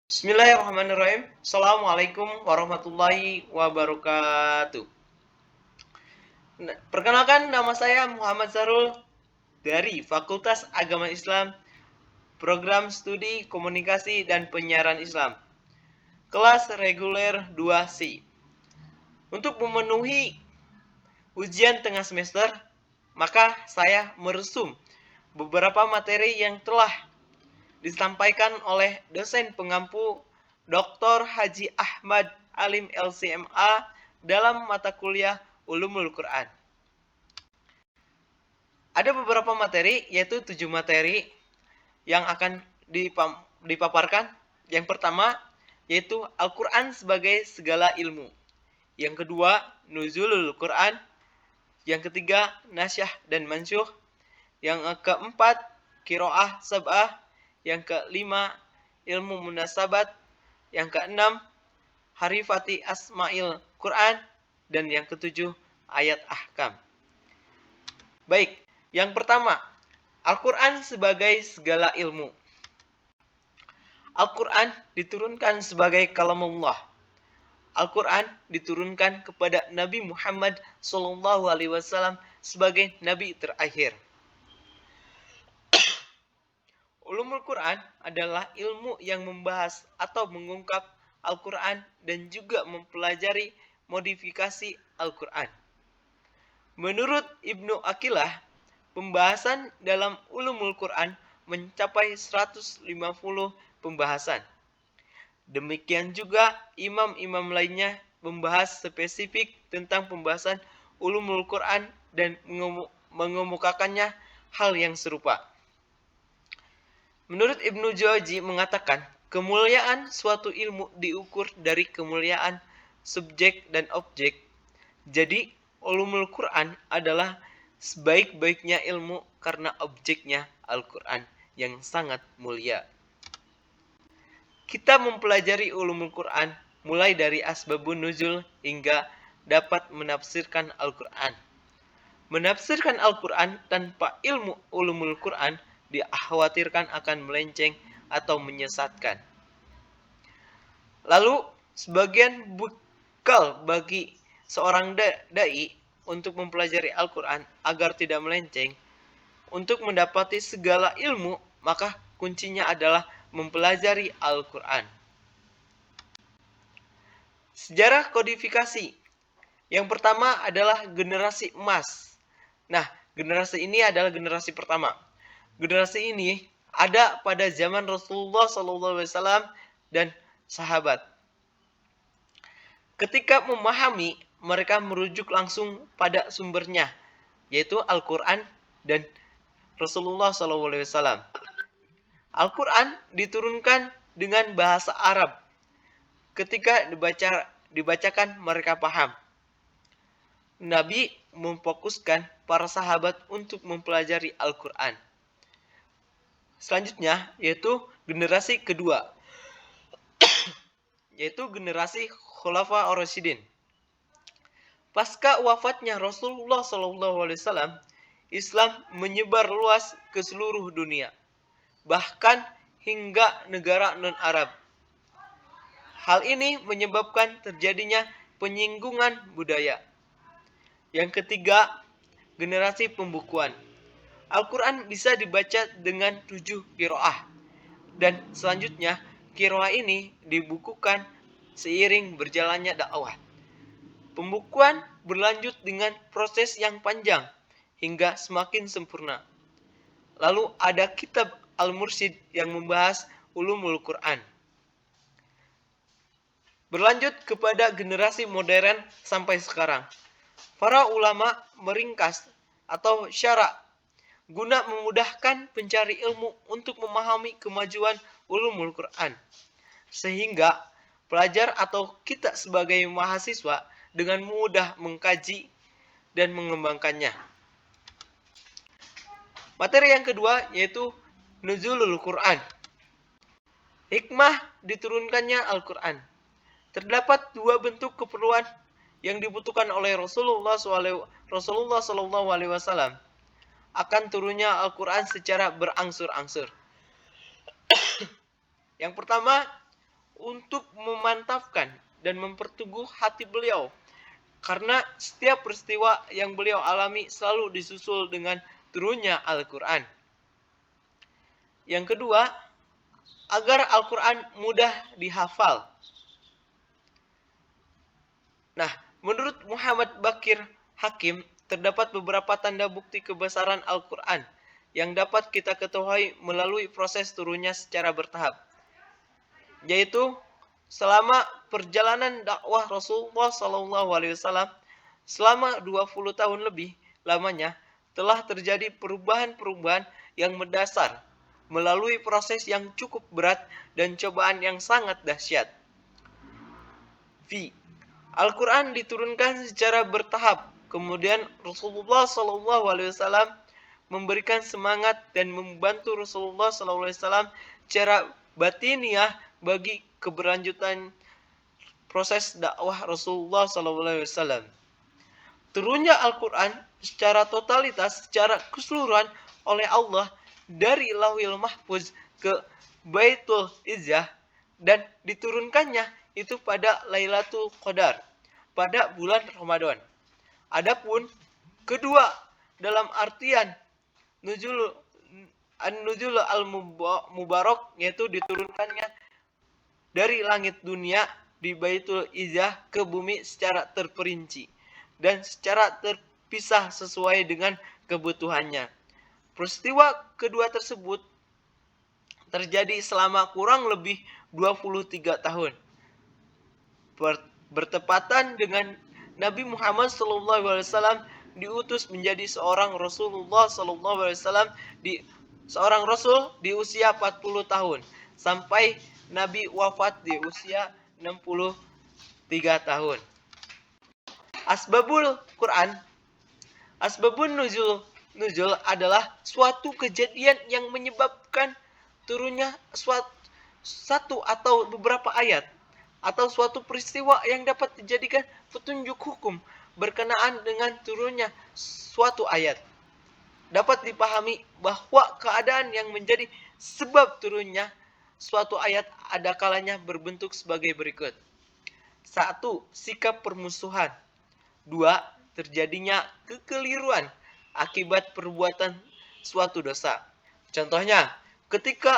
Bismillahirrahmanirrahim. Assalamualaikum warahmatullahi wabarakatuh. Perkenalkan, nama saya Muhammad Sarul dari Fakultas Agama Islam, Program Studi Komunikasi dan Penyiaran Islam, kelas reguler 2C. Untuk memenuhi ujian tengah semester, maka saya meresum beberapa materi yang telah disampaikan oleh dosen pengampu Dr. Haji Ahmad Alim LCMA dalam mata kuliah Ulumul Quran. Ada beberapa materi, yaitu 7 materi yang akan dipaparkan. Yang pertama, yaitu Al-Quran sebagai segala ilmu. Yang kedua, Nuzulul Quran. Yang ketiga, Nasyah dan Mansyuh. Yang keempat, Qiraah Sab'ah. Yang kelima, Ilmu Munasabat. Yang keenam, Harifati Asma'il Quran. Dan yang ketujuh, Ayat Ahkam. Baik, yang pertama, Al-Quran sebagai segala ilmu. Al-Quran diturunkan sebagai kalamullah. Al-Quran diturunkan kepada Nabi Muhammad SAW sebagai Nabi terakhir. Ulumul Quran adalah ilmu yang membahas atau mengungkap Al-Quran dan juga mempelajari modifikasi Al-Quran. Menurut Ibnu Aqilah, pembahasan dalam Ulumul Quran mencapai 150 pembahasan. Demikian juga imam-imam lainnya membahas spesifik tentang pembahasan Ulumul Quran dan mengemukakannya hal yang serupa. Menurut Ibnu Jauzi mengatakan, kemuliaan suatu ilmu diukur dari kemuliaan subjek dan objek. Jadi, Ulumul Quran adalah sebaik-baiknya ilmu karena objeknya Al-Quran yang sangat mulia. Kita mempelajari Ulumul Quran mulai dari asbabun nuzul hingga dapat menafsirkan Al-Quran. Menafsirkan Al-Quran tanpa ilmu Ulumul Quran dikhawatirkan akan melenceng atau menyesatkan. Lalu, sebagian bekal bagi seorang dai untuk mempelajari Al-Quran agar tidak melenceng, untuk mendapati segala ilmu, maka kuncinya adalah mempelajari Al-Quran. Sejarah kodifikasi. Yang pertama adalah generasi emas. Nah, generasi ini adalah generasi pertama. Generasi ini ada pada zaman Rasulullah SAW dan sahabat. Ketika memahami, mereka merujuk langsung pada sumbernya, yaitu Al-Quran dan Rasulullah SAW. Al-Quran diturunkan dengan bahasa Arab. Ketika dibacakan, mereka paham. Nabi memfokuskan para sahabat untuk mempelajari Al-Quran. Selanjutnya, yaitu generasi kedua, yaitu generasi Khulafa Ar-Rasyidin. Pasca wafatnya Rasulullah SAW, Islam menyebar luas ke seluruh dunia, bahkan hingga negara non-Arab. Hal ini menyebabkan terjadinya penyinggungan budaya. Yang ketiga, generasi pembukuan. Al-Quran bisa dibaca dengan 7 qiraah. Dan selanjutnya, qiraah ini dibukukan seiring berjalannya dakwah. Pembukuan berlanjut dengan proses yang panjang hingga semakin sempurna. Lalu ada kitab Al-Mursyid yang membahas Ulumul Quran. Berlanjut kepada generasi modern sampai sekarang. Para ulama meringkas atau syara guna memudahkan pencari ilmu untuk memahami kemajuan Ulumul Quran. Sehingga pelajar atau kita sebagai mahasiswa dengan mudah mengkaji dan mengembangkannya. Materi yang kedua yaitu Nuzulul Quran. Hikmah diturunkannya Al-Quran. Terdapat dua bentuk keperluan yang dibutuhkan oleh Rasulullah SAW akan turunnya Al-Quran secara berangsur-angsur. Yang pertama, untuk memantapkan dan memperteguh hati beliau. Karena setiap peristiwa yang beliau alami selalu disusul dengan turunnya Al-Quran. Yang kedua, agar Al-Quran mudah dihafal. Nah, menurut Muhammad Bakir Hakim, terdapat beberapa tanda bukti kebesaran Al-Quran yang dapat kita ketahui melalui proses turunnya secara bertahap. Yaitu, selama perjalanan dakwah Rasulullah SAW selama 20 tahun lebih lamanya telah terjadi perubahan-perubahan yang mendasar melalui proses yang cukup berat dan cobaan yang sangat dahsyat. Al-Quran diturunkan secara bertahap. Kemudian Rasulullah SAW memberikan semangat dan membantu Rasulullah SAW secara batiniah bagi keberlanjutan proses dakwah Rasulullah SAW. Turunnya Al-Quran secara totalitas, secara keseluruhan oleh Allah dari Lauhil Mahfuz ke Baitul Izzah dan diturunkannya itu pada Lailatul Qadar pada bulan Ramadan. Adapun kedua dalam artian nuzul al-mubarak yaitu diturunkannya dari langit dunia di Baitul Izzah ke bumi secara terperinci dan secara terpisah sesuai dengan kebutuhannya. Peristiwa kedua tersebut terjadi selama kurang lebih 23 tahun. Bertepatan dengan Nabi Muhammad SAW diutus menjadi seorang Rasulullah SAW seorang Rasul di usia 40 tahun sampai Nabi wafat di usia 63 tahun. Asbabul Quran, asbabun nuzul adalah suatu kejadian yang menyebabkan turunnya satu atau beberapa ayat atau suatu peristiwa yang dapat dijadikan petunjuk hukum berkenaan dengan turunnya suatu ayat. Dapat dipahami bahwa keadaan yang menjadi sebab turunnya suatu ayat ada kalanya berbentuk sebagai berikut. 1. Sikap permusuhan. 2. Terjadinya kekeliruan akibat perbuatan suatu dosa. Contohnya, ketika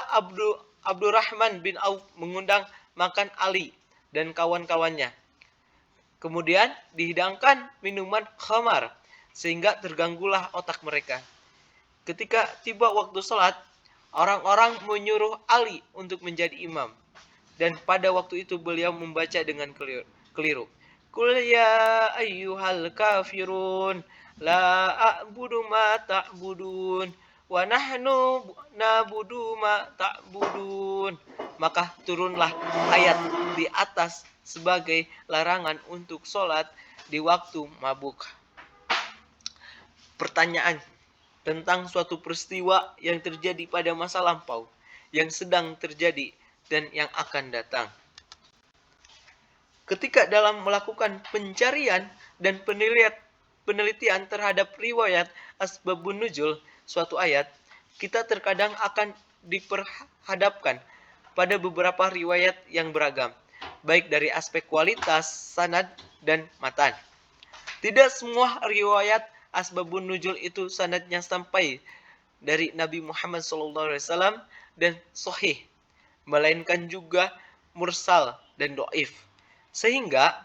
Abdurrahman bin Auf mengundang makan Ali dan kawan-kawannya. Kemudian dihidangkan minuman khamar sehingga terganggulah otak mereka. Ketika tiba waktu salat, orang-orang menyuruh Ali untuk menjadi imam. Dan pada waktu itu beliau membaca dengan keliru. Qul ya ayyuhal kafirun la a'budu ma ta'budun wa nahnu na'budu ma ta'budun. Maka turunlah ayat di atas sebagai larangan untuk sholat di waktu mabuk. Pertanyaan tentang suatu peristiwa yang terjadi pada masa lampau, yang sedang terjadi dan yang akan datang. Ketika dalam melakukan pencarian dan penelitian terhadap riwayat asbabun nuzul suatu ayat, kita terkadang akan diperhadapkan pada beberapa riwayat yang beragam, baik dari aspek kualitas, sanad, dan matan. Tidak semua riwayat asbabun nuzul itu sanadnya sampai dari Nabi Muhammad SAW dan sahih, melainkan juga mursal dan dhaif. Sehingga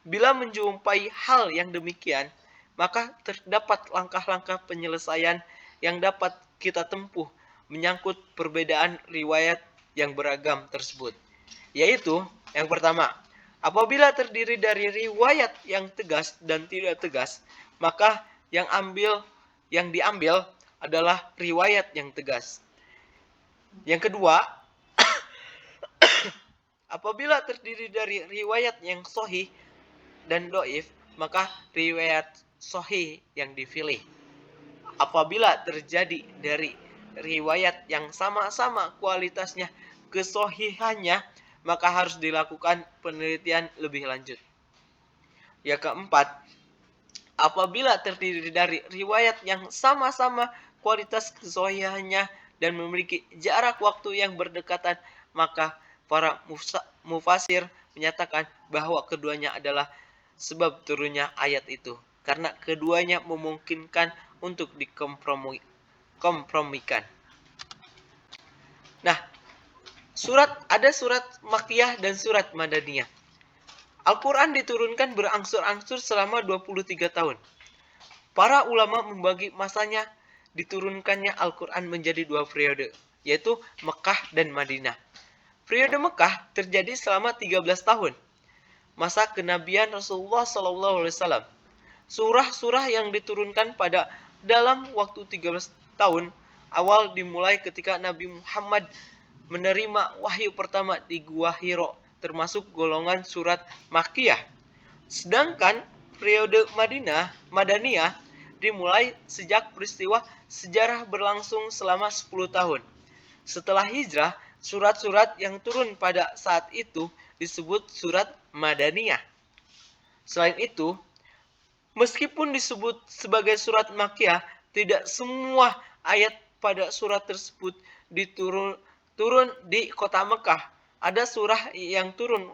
bila menjumpai hal yang demikian, maka terdapat langkah-langkah penyelesaian yang dapat kita tempuh menyangkut perbedaan riwayat yang beragam tersebut. Yaitu, yang pertama, apabila terdiri dari riwayat yang tegas dan tidak tegas, maka yang diambil adalah riwayat yang tegas. Yang kedua, apabila terdiri dari riwayat yang sahih dan dhaif, maka riwayat sahih yang dipilih. Apabila terjadi dari riwayat yang sama-sama kualitasnya kesahihannya, maka harus dilakukan penelitian lebih lanjut. Yang keempat, apabila terdiri dari riwayat yang sama-sama kualitas kesahihannya dan memiliki jarak waktu yang berdekatan, maka para mufasir menyatakan bahwa keduanya adalah sebab turunnya ayat itu, karena keduanya memungkinkan untuk dikompromikan. Nah, ada surat Makkiyah dan surat Madaniyah. Al-Quran diturunkan berangsur-angsur selama 23 tahun. Para ulama membagi masanya diturunkannya Al-Quran menjadi dua periode, yaitu Mekah dan Madinah. Periode Mekah terjadi selama 13 tahun, masa kenabian Rasulullah SAW. Surah-surah yang diturunkan pada dalam waktu 13 tahun awal dimulai ketika Nabi Muhammad menerima wahyu pertama di Gua Hiro, termasuk golongan surat Makkiyah. Sedangkan periode Madaniyah dimulai sejak peristiwa sejarah berlangsung selama 10 tahun. Setelah hijrah, surat-surat yang turun pada saat itu disebut surat Madaniyah. Selain itu, meskipun disebut sebagai surat Makkiyah, tidak semua ayat pada surat tersebut turun di kota Mekah. Ada surah yang turun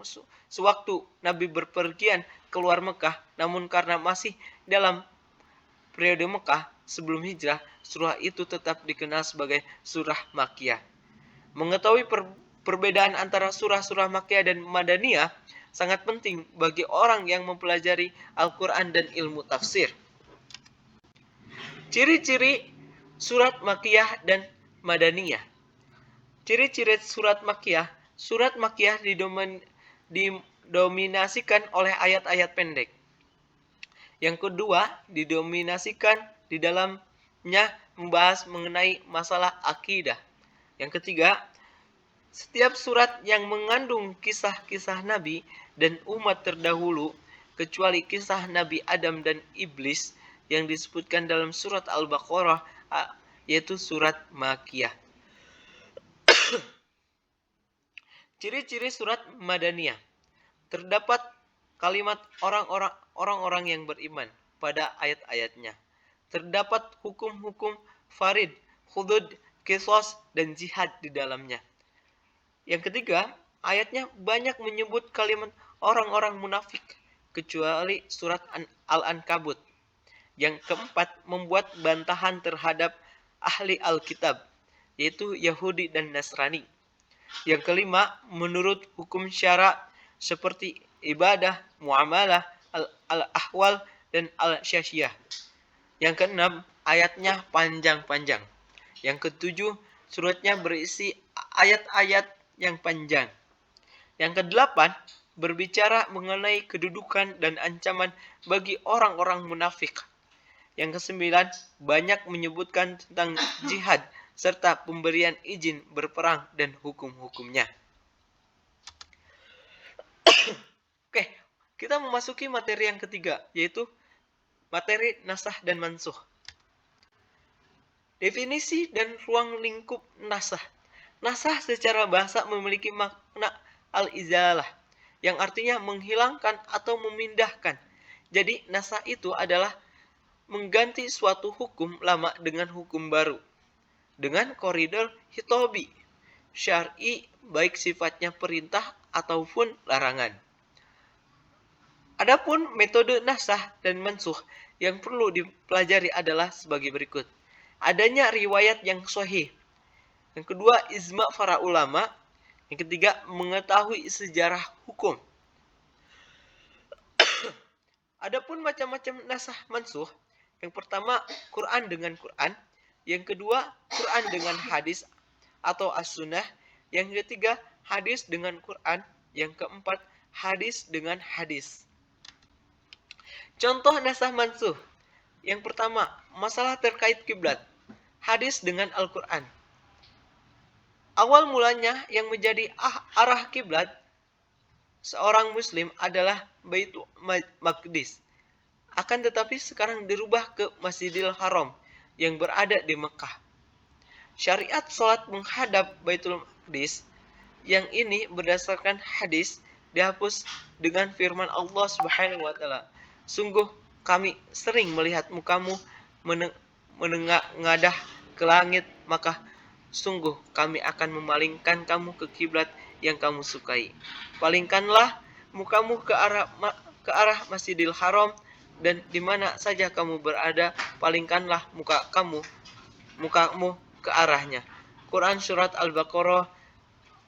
sewaktu Nabi berpergian keluar Mekah, namun karena masih dalam periode Mekah sebelum hijrah, surah itu tetap dikenal sebagai surah Makkiyah. Mengetahui perbedaan antara surah-surah Makkiyah dan Madaniyah sangat penting bagi orang yang mempelajari Al-Quran dan ilmu tafsir. Ciri-ciri surat Makkiyah dan Madaniyah. Ciri-ciri surat Makkiyah didominasikan oleh ayat-ayat pendek. Yang kedua, didominasikan di dalamnya membahas mengenai masalah akidah. Yang ketiga, setiap surat yang mengandung kisah-kisah Nabi dan umat terdahulu, kecuali kisah Nabi Adam dan Iblis yang disebutkan dalam surat Al-Baqarah, yaitu surat Makkiyah. Ciri-ciri surat Madaniyah. Terdapat kalimat orang-orang yang beriman pada ayat-ayatnya. Terdapat hukum-hukum farid, hudud, qisas, dan jihad di dalamnya. Yang ketiga, ayatnya banyak menyebut kalimat orang-orang munafik, kecuali surat Al-Ankabut. Yang keempat, membuat bantahan terhadap ahli Alkitab, yaitu Yahudi dan Nasrani. Yang kelima, menurut hukum syara seperti ibadah, muamalah, al-ahwal, dan al-syasyah. Yang keenam, ayatnya panjang-panjang. Yang ketujuh, suratnya berisi ayat-ayat yang panjang. Yang kedelapan, berbicara mengenai kedudukan dan ancaman bagi orang-orang munafik. Yang kesembilan, banyak menyebutkan tentang jihad serta pemberian izin berperang dan hukum-hukumnya. Oke, kita memasuki materi yang ketiga, yaitu materi nasah dan mansuh. Definisi dan ruang lingkup nasah. Nasah secara bahasa memiliki makna al-izalah, yang artinya menghilangkan atau memindahkan. Jadi nasah itu adalah mengganti suatu hukum lama dengan hukum baru, dengan koridor hitobi, syar'i, baik sifatnya perintah ataupun larangan. Adapun metode nasah dan mansuh yang perlu dipelajari adalah sebagai berikut. Adanya riwayat yang sahih. Yang kedua, ijma' para ulama. Yang ketiga, mengetahui sejarah hukum. Adapun macam-macam nasah mansuh. Yang pertama, Quran dengan Quran. Yang kedua, Quran dengan hadis atau as-sunnah. Yang ketiga, hadis dengan Quran. Yang keempat, hadis dengan hadis. Contoh nasah mansuh. Yang pertama, masalah terkait kiblat. Hadis dengan Al-Quran. Awal mulanya yang menjadi arah kiblat seorang muslim adalah Baitul Maqdis. Akan tetapi sekarang dirubah ke Masjidil Haram yang berada di Mekah. Syariat salat menghadap Baitul Maqdis yang ini berdasarkan hadis dihapus dengan firman Allah Subhanahu wa taala. Sungguh kami sering melihat mukamu menengadah ke langit, maka sungguh kami akan memalingkan kamu ke kiblat yang kamu sukai. Palingkanlah mukamu ke arah Masjidil Haram, dan di mana saja kamu berada, palingkanlah mukamu ke arahnya. Quran Surat Al-Baqarah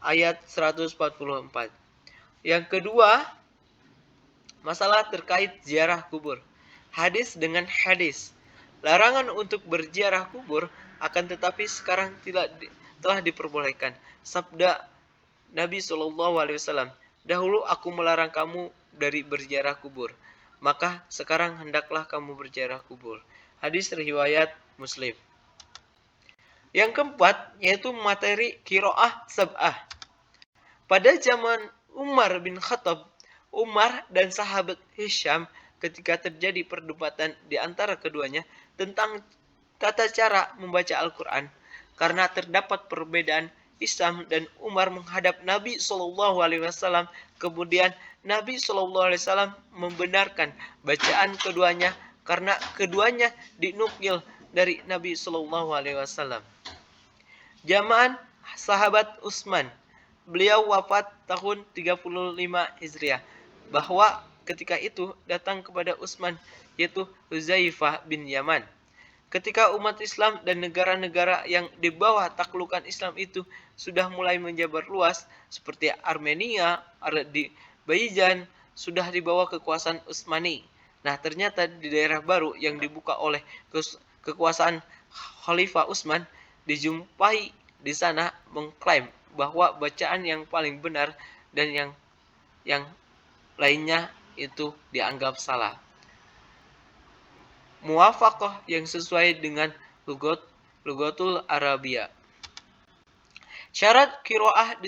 ayat 144. Yang kedua, masalah terkait ziarah kubur. Hadis dengan hadis. Larangan untuk berziarah kubur, akan tetapi sekarang telah diperbolehkan. Sabda Nabi SAW, dahulu aku melarang kamu dari berziarah kubur, maka sekarang hendaklah kamu berziarah kubur. Hadis riwayat Muslim. Yang keempat, yaitu materi qiraah sab'ah. Pada zaman Umar bin Khattab, Umar dan sahabat Hisham, ketika terjadi perdebatan di antara keduanya tentang tata cara membaca Al-Quran, karena terdapat perbedaan, Hisham dan Umar menghadap Nabi SAW. Kemudian Nabi SAW membenarkan bacaan keduanya karena keduanya dinukil dari Nabi SAW. Zaman sahabat Utsman, beliau wafat tahun 35 Hijriah, bahwa ketika itu datang kepada Utsman, yaitu Huzaifah bin Yaman. Ketika umat Islam dan negara-negara yang di bawah taklukan Islam itu sudah mulai menjabar luas, seperti Armenia, Azerbaijan, sudah di bawah kekuasaan Utsmani. Nah, ternyata di daerah baru yang dibuka oleh kekuasaan Khalifah Utsman, dijumpai di sana mengklaim bahwa bacaan yang paling benar dan yang lainnya itu dianggap salah. Muwafaqah yang sesuai dengan Lugatul Arabia. Syarat qiraah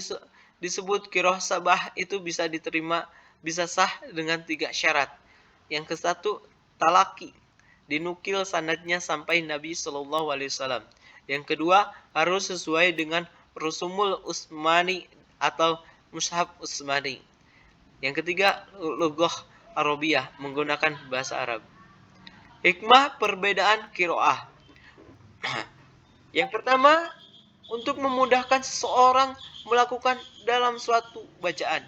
disebut qiraah sabah itu bisa sah dengan 3 syarat. Yang ke satu, talaki, dinukil sanadnya sampai Nabi SAW. Yang kedua, harus sesuai dengan Rusumul Utsmani atau Mushaf Utsmani. Yang ketiga, Lughah Arabiyah, menggunakan bahasa Arab. Hikmah perbedaan qiraah. Yang pertama, untuk memudahkan seseorang melakukan dalam suatu bacaan.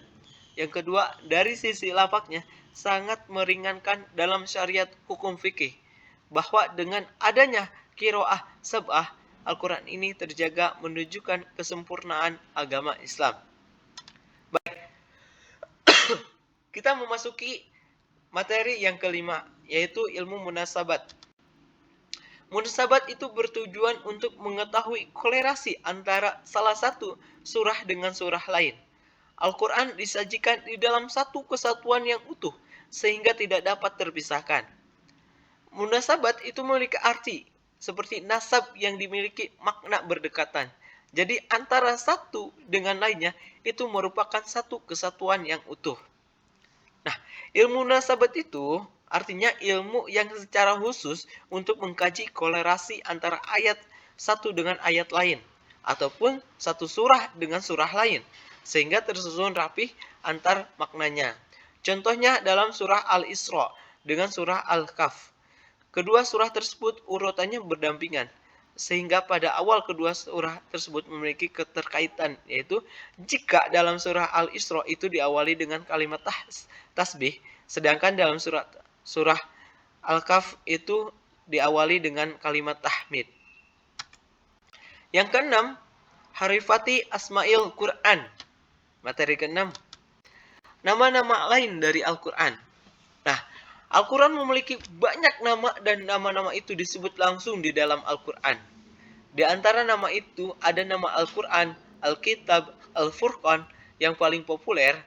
Yang kedua, dari sisi lafadznya sangat meringankan dalam syariat hukum fikih, bahwa dengan adanya qiraah sab'ah, Al-Quran ini terjaga menunjukkan kesempurnaan agama Islam. Baik, kita memasuki materi yang kelima, yaitu ilmu munasabat. Munasabat itu bertujuan untuk mengetahui kolerasi antara salah satu surah dengan surah lain. Al-Quran disajikan di dalam satu kesatuan yang utuh, sehingga tidak dapat terpisahkan. Munasabat itu memiliki arti seperti nasab yang dimiliki makna berdekatan. Jadi antara satu dengan lainnya itu merupakan satu kesatuan yang utuh. Nah, ilmu munasabat itu artinya ilmu yang secara khusus untuk mengkaji kolerasi antara ayat satu dengan ayat lain, ataupun satu surah dengan surah lain, sehingga tersusun rapih antar maknanya. Contohnya dalam surah Al-Isra dengan surah Al-Kahf. Kedua surah tersebut urutannya berdampingan, sehingga pada awal kedua surah tersebut memiliki keterkaitan, yaitu jika dalam surah Al-Isra itu diawali dengan kalimat tasbih, sedangkan dalam surah Al-Kahf itu diawali dengan kalimat tahmid. Yang keenam, harifati asma'il Quran. Materi keenam, nama-nama lain dari Al-Quran. Nah, Al-Quran memiliki banyak nama dan nama-nama itu disebut langsung di dalam Al-Quran. Di antara nama itu ada nama Al-Quran, Al-Kitab, Al-Furqan. Yang paling populer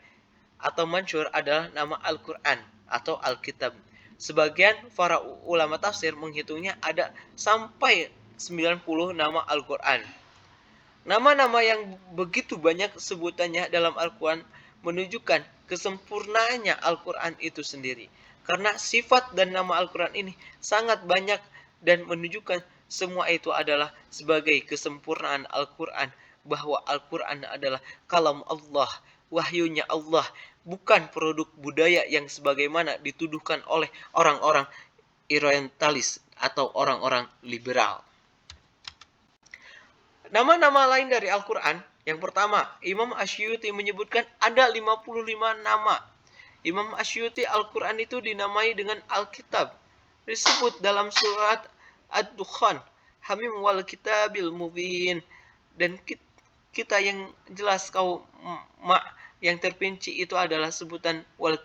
atau masyhur adalah nama Al-Quran atau Al-Kitab. Sebagian para ulama tafsir menghitungnya ada sampai 90 nama Al-Quran. Nama-nama yang begitu banyak sebutannya dalam Al-Quran menunjukkan kesempurnaannya Al-Quran itu sendiri. Karena sifat dan nama Al-Quran ini sangat banyak dan menunjukkan semua itu adalah sebagai kesempurnaan Al-Quran. Bahwa Al-Quran adalah kalam Allah, wahyunya Allah, bukan produk budaya yang sebagaimana dituduhkan oleh orang-orang orientalis atau orang-orang liberal. Nama-nama lain dari Al-Quran, yang pertama, Imam Asy'uti menyebutkan ada 55 nama. Imam Asy'uti Al-Quran itu dinamai dengan Alkitab. Disebut dalam surat Ad-Dukhan, Hamim wal kitabil mubin. Dan kita yang jelas kau mak yang terperinci itu adalah sebutan wal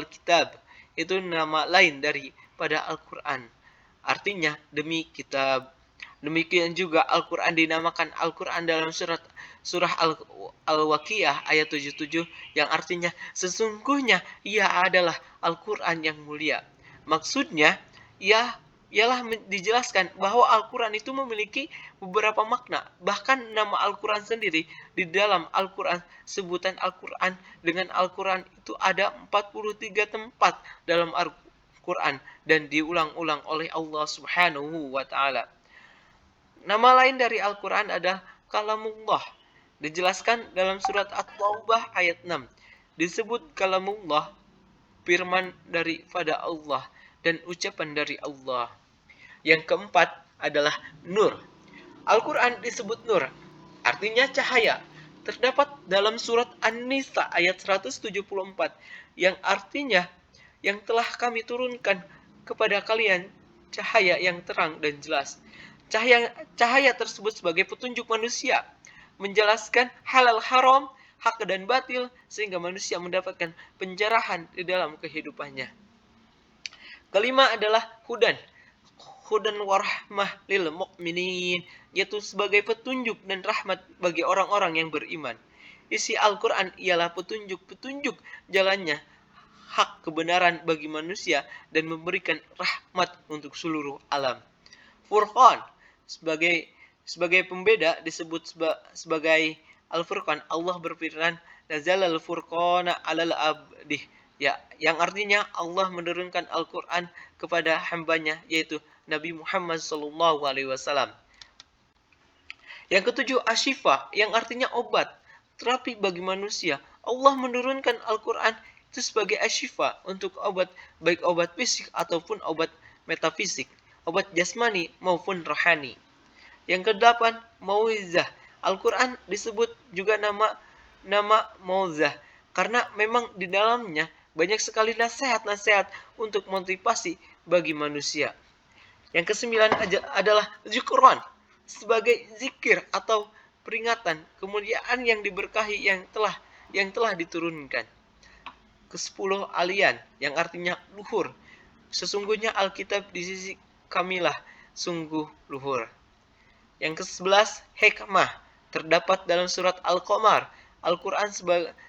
kitab. Itu nama lain daripada Al-Quran. Artinya demi kitab. Demikian juga Al-Quran dinamakan Al-Quran dalam surah Al-Waqiah ayat 77 yang artinya sesungguhnya ia adalah Al-Quran yang mulia. Maksudnya ialah dijelaskan bahwa Al-Quran itu memiliki beberapa makna. Bahkan nama Al-Quran sendiri di dalam Al-Quran, sebutan Al-Quran dengan Al-Quran itu ada 43 tempat dalam Al-Quran dan diulang-ulang oleh Allah Subhanahu wa taala. Nama lain dari Al-Quran adalah Kalamullah. Dijelaskan dalam surat At-Taubah ayat 6. Disebut Kalamullah, firman daripada Allah dan ucapan dari Allah. Yang keempat adalah Nur. Al-Quran disebut Nur, artinya cahaya. Terdapat dalam surat An-Nisa ayat 174 yang artinya yang telah kami turunkan kepada kalian cahaya yang terang dan jelas. Cahaya tersebut sebagai petunjuk manusia, menjelaskan halal haram, hak dan batil, sehingga manusia mendapatkan pencerahan di dalam kehidupannya. Kelima adalah Hudan warahmah lil mu'minin, yaitu sebagai petunjuk dan rahmat bagi orang-orang yang beriman. Isi Al-Quran ialah petunjuk jalannya hak kebenaran bagi manusia dan memberikan rahmat untuk seluruh alam. Furqan sebagai pembeda disebut sebagai Al-Furqan. Allah berfirman, "Nazalal furqana 'alal abdi." Ya, yang artinya Allah menurunkan Al-Quran kepada hambanya, yaitu Nabi Muhammad SAW. Yang ketujuh, Ashifa, yang artinya obat, terapi bagi manusia. Allah menurunkan Al-Quran itu sebagai ashifa untuk obat, baik obat fisik ataupun obat metafisik, obat jasmani maupun rohani. Yang kedelapan, Mauizah. Al-Quran disebut juga nama Mauizah karena memang di dalamnya banyak sekali nasihat-nasihat untuk motivasi bagi manusia. Yang kesembilan adalah Zikron, sebagai zikir atau peringatan kemuliaan yang diberkahi yang telah diturunkan. Kesepuluh Alian, yang artinya luhur. Sesungguhnya Alkitab di sisi kamilah sungguh luhur. Yang ke-11, hikmah, terdapat dalam surat Al-Qamar. Al-Quran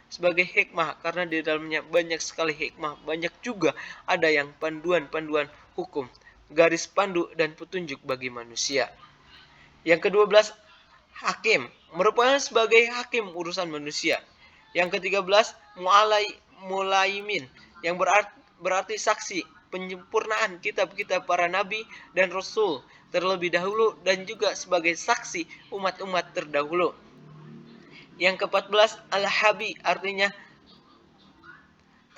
sebagai hikmah karena di dalamnya banyak sekali hikmah. Banyak juga ada yang panduan-panduan hukum, garis pandu dan petunjuk bagi manusia. Yang ke-12, hakim, merupakan sebagai hakim urusan manusia. Yang ke-13, mulaimin, yang berarti saksi, penyempurnaan kitab-kitab para nabi dan rasul terlebih dahulu dan juga sebagai saksi umat-umat terdahulu. Yang ke-14, Al-Habi, artinya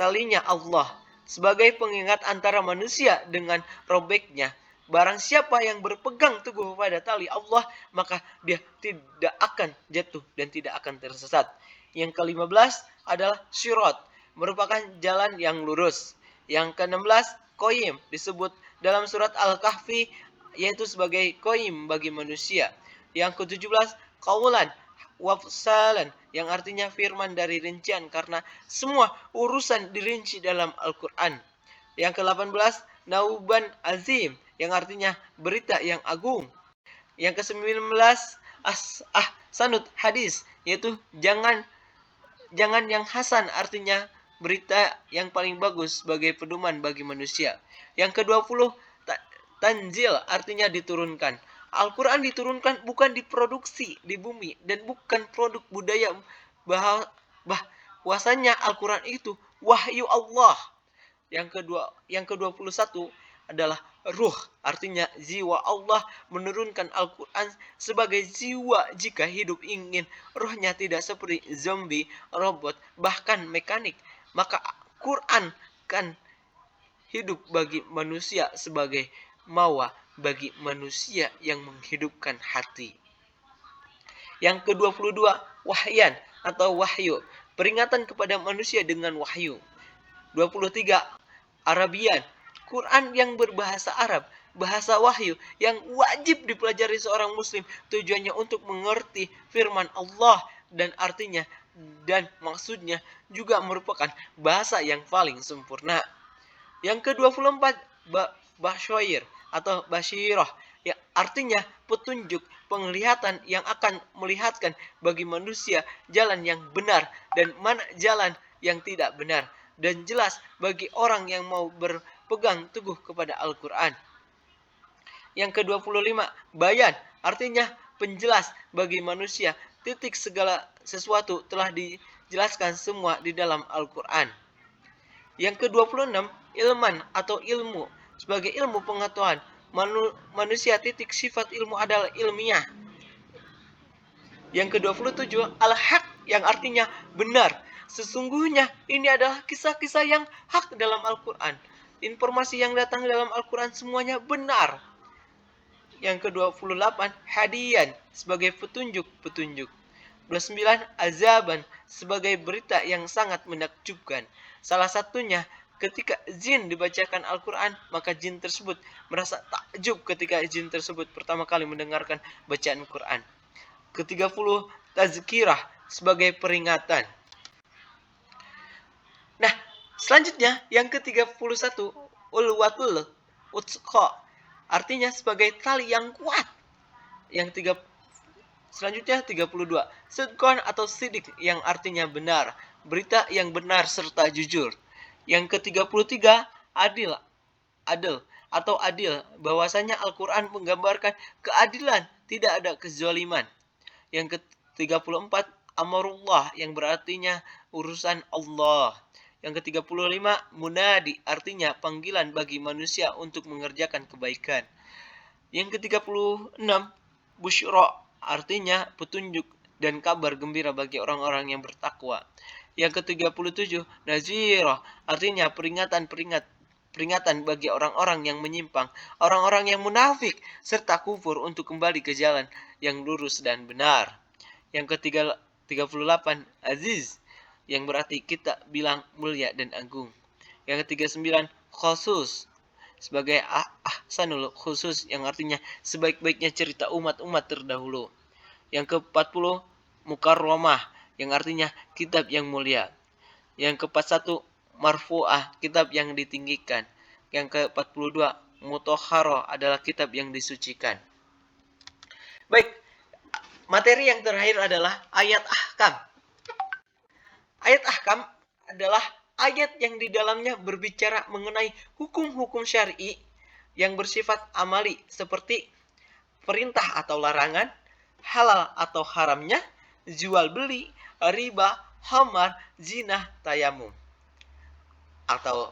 talinya Allah, sebagai pengingat antara manusia dengan robeknya. Barang siapa yang berpegang teguh pada tali Allah, maka dia tidak akan jatuh dan tidak akan tersesat. Yang ke-15 adalah Sirat, merupakan jalan yang lurus. Yang ke-16, Qayyim, disebut dalam surat Al-Kahfi, yaitu sebagai Qayyim bagi manusia. Yang ke-17, Qaulan wafsalan, yang artinya firman dari rincian karena semua urusan dirinci dalam Al-Quran. Yang ke-18, Nauban Azim, yang artinya berita yang agung. Yang ke-19, Sanut Hadis, yaitu jangan yang hasan, artinya berita yang paling bagus sebagai pedoman bagi manusia. Yang ke-20, Tanzil, artinya diturunkan. Al-Quran diturunkan bukan diproduksi di bumi dan bukan produk budaya. Bahwasanya Al-Quran itu wahyu Allah. Yang ke-21 adalah ruh, artinya jiwa. Allah menurunkan Al-Quran sebagai jiwa jika hidup ingin ruhnya tidak seperti zombie, robot, bahkan mekanik. Maka Quran kan hidup bagi manusia sebagai mawa bagi manusia yang menghidupkan hati. Yang ke-22, wahyan atau wahyu, peringatan kepada manusia dengan wahyu. 23, Arabian, Quran yang berbahasa Arab, bahasa wahyu yang wajib dipelajari seorang muslim, tujuannya untuk mengerti firman Allah dan artinya dan maksudnya, juga merupakan bahasa yang paling sempurna. Yang ke-24, basyair atau basyirah, yang artinya petunjuk, penglihatan yang akan melihatkan bagi manusia jalan yang benar dan mana jalan yang tidak benar, dan jelas bagi orang yang mau berpegang teguh kepada Al-Quran. Yang ke-25, bayan, artinya penjelas bagi manusia, titik segala sesuatu telah dijelaskan semua di dalam Al-Quran. Yang ke-26, ilman atau ilmu, sebagai ilmu pengetahuan manusia, titik sifat ilmu adalah ilmiah. Yang ke-27, al-haq, yang artinya benar. Sesungguhnya ini adalah kisah-kisah yang hak dalam Al-Quran. Informasi yang datang dalam Al-Quran semuanya benar. Yang ke-28, hadian, sebagai petunjuk-petunjuk. 29, azaban, sebagai berita yang sangat menakjubkan. Salah satunya, ketika jin dibacakan Al-Quran, maka jin tersebut merasa takjub ketika jin tersebut pertama kali mendengarkan bacaan Quran. Ke-30, tazkirah, sebagai peringatan. Nah, selanjutnya yang ke-31, ulwatul utsqa, artinya sebagai tali yang kuat. Selanjutnya 32, sidqon atau sidik, yang artinya benar, berita yang benar serta jujur. Yang ke-33, adil atau adil, bahwasanya Al-Quran menggambarkan keadilan, tidak ada kezaliman. Yang ke-34, amarullah, yang berartinya urusan Allah. Yang ke-35, munadi, artinya panggilan bagi manusia untuk mengerjakan kebaikan. Yang ke-36, busyra, artinya petunjuk dan kabar gembira bagi orang-orang yang bertakwa. Yang ke-37, nazirah, artinya peringatan bagi orang-orang yang menyimpang, orang-orang yang munafik serta kufur, untuk kembali ke jalan yang lurus dan benar. Yang ke-38, aziz, yang berarti kita bilang mulia dan agung. Yang ke-39, khusus, sebagai ahsanul khusus, yang artinya sebaik-baiknya cerita umat-umat terdahulu. Yang ke-40, mukarramah, yang artinya kitab yang mulia. Yang ke-41, marfu'ah, kitab yang ditinggikan. Yang ke-42, mutahharah, adalah kitab yang disucikan. Baik, materi yang terakhir adalah ayat ahkam. Ayat ahkam adalah ayat yang di dalamnya berbicara mengenai hukum-hukum syar'i yang bersifat amali, seperti perintah atau larangan, halal atau haramnya, jual beli, riba, khamar, zina, tayamum, atau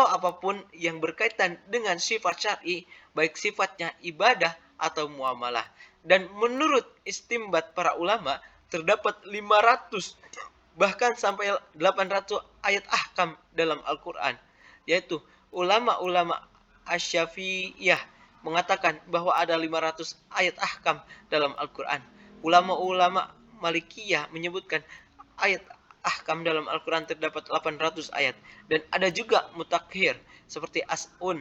apapun yang berkaitan dengan sifat syar'i, baik sifatnya ibadah atau muamalah. Dan menurut istimbat para ulama, terdapat 500 bahkan sampai 800 ayat ahkam dalam Al-Quran, yaitu ulama-ulama Asy-Syafi'iyah mengatakan bahwa ada 500 ayat ahkam dalam Al-Quran. Ulama-ulama Malikiyah menyebutkan ayat ahkam dalam Al-Quran terdapat 800 ayat, dan ada juga mutakhir seperti As'un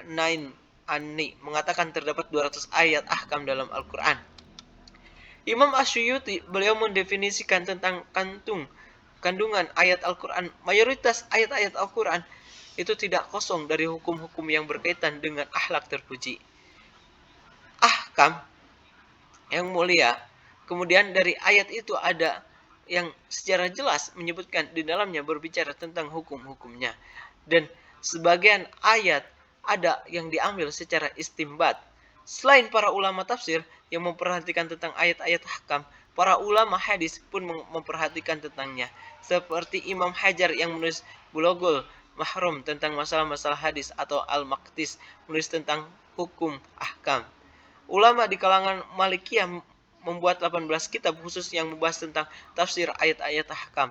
Nain Ani mengatakan terdapat 200 ayat ahkam dalam Al-Quran. Imam Asyuyuti, beliau mendefinisikan tentang kandungan ayat Al-Quran. Mayoritas ayat-ayat Al-Quran itu tidak kosong dari hukum-hukum yang berkaitan dengan akhlak terpuji, ahkam yang mulia. Kemudian dari ayat itu ada yang secara jelas menyebutkan di dalamnya berbicara tentang hukum-hukumnya. Dan sebagian ayat ada yang diambil secara istimbat. Selain para ulama tafsir yang memperhatikan tentang ayat-ayat ahkam, para ulama hadis pun memperhatikan tentangnya. Seperti Imam Hajar yang menulis Bulughul Mahram tentang masalah-masalah hadis, atau Al-Maqdis menulis tentang hukum ahkam. Ulama di kalangan Malikiyah membuat 18 kitab khusus yang membahas tentang tafsir ayat-ayat ahkam.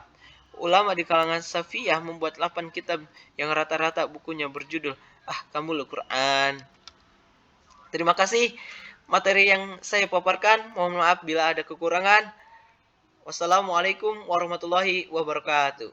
Ulama di kalangan Safiyah membuat 8 kitab yang rata-rata bukunya berjudul Ahkamul Quran. Terima kasih. materi yang saya paparkan. Mohon maaf bila ada kekurangan. Wassalamualaikum warahmatullahi wabarakatuh.